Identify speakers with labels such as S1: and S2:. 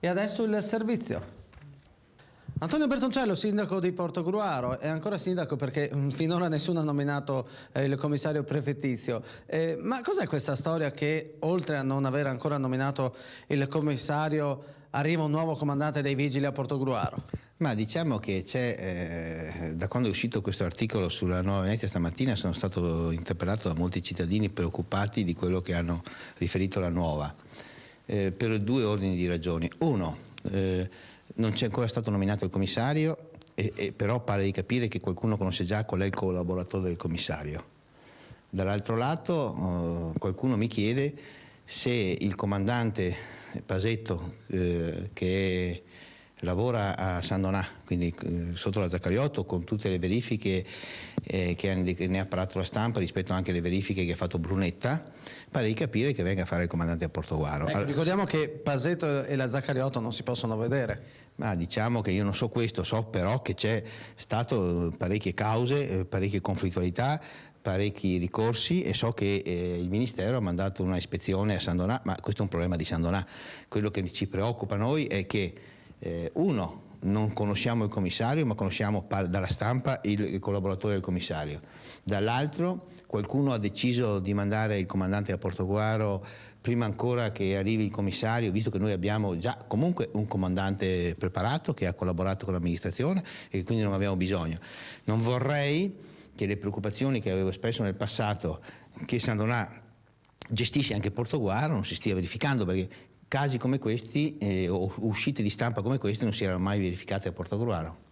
S1: E adesso il servizio. Antonio Bertoncello, sindaco di Portogruaro, è ancora sindaco perché finora nessuno ha nominato il commissario prefettizio. Ma cos'è questa storia che, oltre a non aver ancora nominato il commissario, arriva un nuovo comandante dei vigili a Portogruaro?
S2: Ma diciamo che c'è, da quando è uscito questo articolo sulla Nuova Venezia stamattina, sono stato interpellato da molti cittadini preoccupati di quello che hanno riferito la Nuova, per due ordini di ragioni. Uno, non c'è ancora stato nominato il commissario, però pare di capire che qualcuno conosce già qual è il collaboratore del commissario. Dall'altro lato qualcuno mi chiede se il comandante Pasetto, che lavora a San Donà, quindi sotto la Zaccariotto, con tutte le verifiche che ne ha parlato la stampa rispetto anche alle verifiche che ha fatto Brunetta, pare di capire che venga a fare il comandante a Portogruaro.
S1: Ecco, ricordiamo che Pasetto e la Zaccariotto non si possono vedere.
S2: Ma diciamo che io non so questo, so però che c'è stato parecchie cause, parecchie conflittualità, parecchi ricorsi, e so che il Ministero ha mandato una ispezione a San Donà, ma questo è un problema di San Donà. Quello che ci preoccupa a noi è che uno, non conosciamo il commissario, ma conosciamo dalla stampa il collaboratore del commissario. Dall'altro qualcuno ha deciso di mandare il comandante a Portogruaro prima ancora che arrivi il commissario, visto che noi abbiamo già comunque un comandante preparato che ha collaborato con l'amministrazione e quindi non abbiamo bisogno. Non vorrei che le preoccupazioni che avevo espresso nel passato, che San Donà gestisce anche Portogruaro, non si stia verificando, perché casi come questi o uscite di stampa come queste non si erano mai verificate a Portogruaro.